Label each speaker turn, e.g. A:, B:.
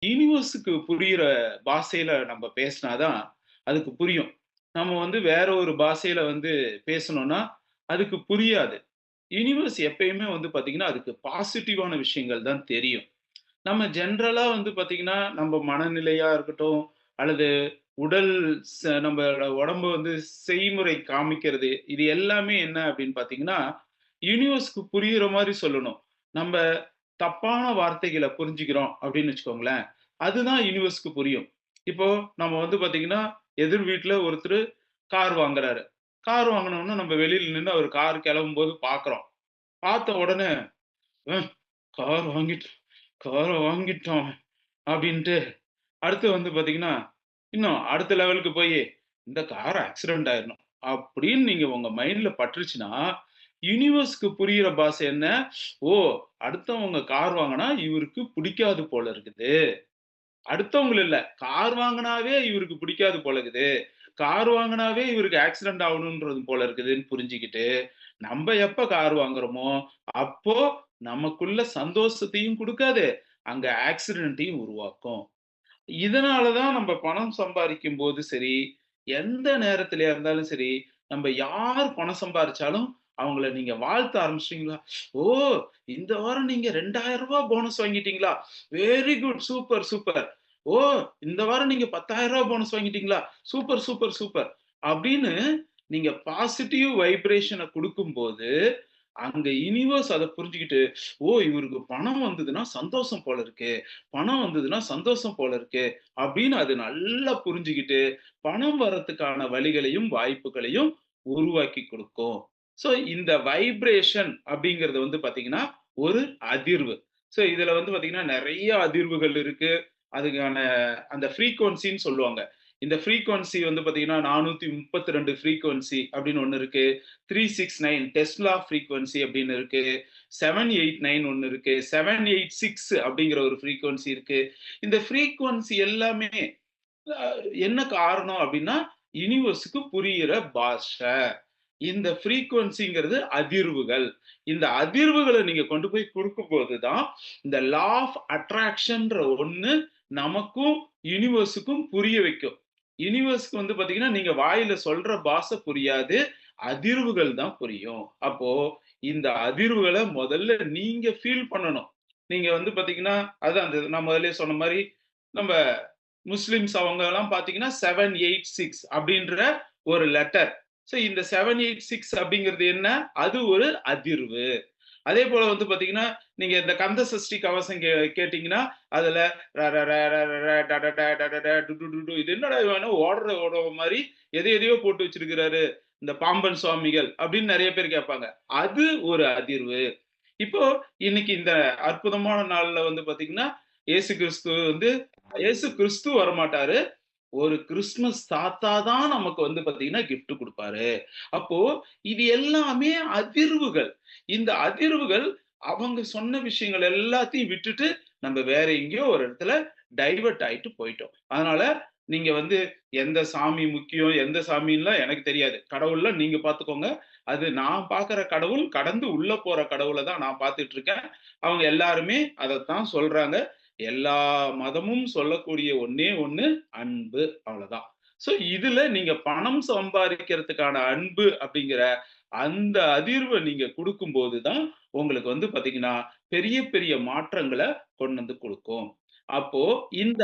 A: யூனிவர்ஸ்க்கு புரியிற பாஷையில நம்ம பேசினா தான், அதுக்கு புரியும். நம்ம வந்து வேற ஒரு பாஷையில வந்து பேசுனோம்னா, அதுக்கு புரியாது. யூனிவர்ஸ் எப்பயுமே வந்து பார்த்தீங்கன்னா, அதுக்கு பாசிட்டிவான விஷயங்கள் தான் தெரியும். நம்ம ஜெனரலா வந்து பார்த்தீங்கன்னா, நம்ம மனநிலையா இருக்கட்டும், அல்லது உடல் நம்மளோட உடம்பு வந்து செய்முறை காமிக்கிறது, இது எல்லாமே என்ன அப்படின்னு பார்த்தீங்கன்னா, யூனிவர்ஸ்க்கு புரியிற மாரி சொல்லணும். நம்ப தப்பான வார்த்தைகள புரிஞ்சுக்கிறோம் அப்படின்னு வச்சுக்கோங்களேன், அதுதான் யூனிவர்ஸ்க்கு புரியும். இப்போ நம்ம வந்து பார்த்தீங்கன்னா, எதிர் வீட்ல ஒருத்தரு கார் வாங்குறாரு. கார் வாங்குனோனே நம்ம வெளியில நின்னு அவரு கார் கெளம்பும்போது பார்க்குறோம். பார்த்த உடனே, "அ கார் வாங்கிட்டோம், கார வாங்கிட்டோம்" அப்படின்ட்டு அடுத்து வந்து பார்த்தீங்கன்னா, இன்னும் அடுத்த லெவலுக்கு போயி, இந்த கார் ஆக்சிடென்ட் ஆயிரணும். அப்படின்னு நீங்க உங்க மைண்ட்ல பட்டுருச்சுன்னா, யூனிவர்ஸ்க்கு புரியிற பாஷை என்ன? ஓ! அடுத்தவங்க கார் வாங்குனா இவருக்கு பிடிக்காது போல இருக்குது. அடுத்தவங்கள இல்ல. கார் வாங்குனாவே இவருக்கு பிடிக்காது போல இருக்குது. கார் வாங்குனாவே இவருக்கு ஆக்சிடென்ட் ஆவணுன்றது போல இருக்குதுன்னு புரிஞ்சுகிட்டு, நம்ப எப்ப கார் வாங்குறோமோ, அப்போ நமக்குள்ள சந்தோஷத்தையும் குடுக்காது, அங்க ஆக்சிடென்ட்டையும் உருவாக்கும். இதனால தான் நம்ம பணம் சம்பாரிக்கும்போது சரி, எந்த நேரத்திலயா இருந்தாலும் சரி, நம்ப யார் பணம் சம்பாரிச்சாலும், அவங்கள நீங்க வாழ்த்த ஆரம்பிச்சிட்டீங்களா, "ஓ! இந்த வாரம் நீங்க ரூ. 2000 போனஸ் வாங்கிட்டீங்களா? Very good. Super, super. ஓ! இந்த வாரம் நீங்க ரூ. 10,000 போனஸ் வாங்கிட்டீங்களா? Super, super, super." அப்படின்னு நீங்க பாசிட்டிவ் வைப்ரேஷன குடுக்கும்போது, அங்க யுனிவர்ஸ் அத புரிஞ்சுகிட்டு, "ஓ! இவருக்கு பணம் வந்ததுன்னா சந்தோஷம் போல இருக்கு. பணம் வந்ததுன்னா சந்தோஷம் போல இருக்கு." அப்படின்னு அது நல்லா புரிஞ்சுகிட்டு, பணம் வரதுக்கான வழிகளையும், வாய்ப்புகளையும் உருவாக்கி குடுக்கும். ஸோ இந்த வைப்ரேஷன் அப்படிங்கிறது வந்து பார்த்தீங்கன்னா, ஒரு அதிர்வு. ஸோ இதுல வந்து பார்த்தீங்கன்னா, நெறைய அதிர்வுகள் இருக்கு. அதுக்கான அந்த ஃப்ரீக்வன்சின்னு சொல்லுவாங்க. இந்த ஃப்ரீக்வன்சி வந்து பார்த்தீங்கன்னா, 432 ஃப்ரீக்வன்சி அப்படின்னு ஒண்ணு இருக்கு. 369 டெஸ்லா ஃப்ரீக்வன்சி அப்படின்னு இருக்கு. 789 ஒண்ணு இருக்கு. 786 அப்படிங்கிற ஒரு ஃப்ரீக்வன்சி இருக்கு. இந்த ஃப்ரீக்வன்சி எல்லாமே அ என்ன காரணம் அப்டின்னா, யுனிவர்ஸ்க்கு புரியிற பாஷ. இந்த ஃப்ரீக்வன்சிங்கிறது அதிர்வுகள். இந்த அதிர்வுகள நீங்க கொண்டு போய் குடுக்கும்போது தான், இந்த லா ஆஃப் அட்ராக்ஷன்ற ஒண்ணு நமக்கும், யுனிவர்ஸ்க்கும் புரிய வைக்கும். யுனிவர்ஸ்க்கு வந்து பாத்தீங்கன்னா, நீங்க வாயில சொல்ற பாஷ புரியாது. அதிர்வுகள் தான் புரியும். அப்போ இந்த அதிர்வுகள முதல்ல நீங்க ஃபீல் பண்ணணும். நீங்க வந்து பாத்தீங்கன்னா, அதான் அந்த நான் முதல்லயே சொன்ன மாரி, நம்ப முஸ்லிம்ஸ் அவங்கலாம் பார்த்தீங்கன்னா, 786 அப்படின்ற ஒரு லெட்டர். ஸோ இந்த 786 அப்படிங்கிறது என்ன? அது ஒரு அதிர்வு. அதேபோல வந்து பார்த்தீங்கன்னா, நீங்க இந்த கந்த சஷ்டி கவசம் கேட்டீங்கன்னா, அதுல ர ர ர ர ர ர ட ட ட ட ட ட டு டு டு டு இது என்னடா இவன் ஓடுற ஓடுற மாரி எத எதையோ போட்டு வச்சிருக்கிறாரு. இந்த பாம்பன் சுவாமிகள் அப்படின்னு நெறைய பேர் கேட்பாங்க. அது ஒரு அதிர்வு. இப்போ இன்னைக்கு இந்த அற்புதமான நாள்ல வந்து பார்த்தீங்கன்னா, இயேசு கிறிஸ்து வந்து இயேசு கிறிஸ்து வரமாட்டாரு. ஒரு கிறிஸ்துமஸ் தாத்தா தான் நமக்கு வந்து பார்த்தீங்கன்னா, கிஃப்ட் குடுப்பாரு. அப்போ இது எல்லாமே அதிர்வுகள். இந்த அதிர்வுகள் அவங்க சொன்ன விஷயங்கள் எல்லாத்தையும் விட்டுட்டு, நம்ம வேற எங்கேயோ ஒரு இடத்துல டைவர்ட் ஆயிட்டு போயிட்டோம். அதனால நீங்க வந்து எந்த சாமி முக்கியம், எந்த சாமின்லாம் எனக்கு தெரியாது. கடவுள்ல நீங்க பார்த்துக்கோங்க. அது நான் பார்க்குற கடவுள் கடந்து உள்ள போற கடவுள தான் நான் பார்த்துட்டு இருக்கேன். அவங்க எல்லாருமே அதத்தான் சொல்றாங்க. எல்லா மதமும் சொல்லக்கூடிய ஒண்ணே ஒண்ணு அன்பு. அவ்வளதான். ஸோ இதுல நீங்க பணம் சம்பாரிக்கிறதுக்கான அன்பு அப்படிங்கிற அந்த அதிர்வ நீங்க குடுக்கும்போது தான், உங்களுக்கு வந்து பார்த்தீங்கன்னா, பெரிய பெரிய மாற்றங்கள கொண்டு வந்து குடுக்கும். அப்போ இந்த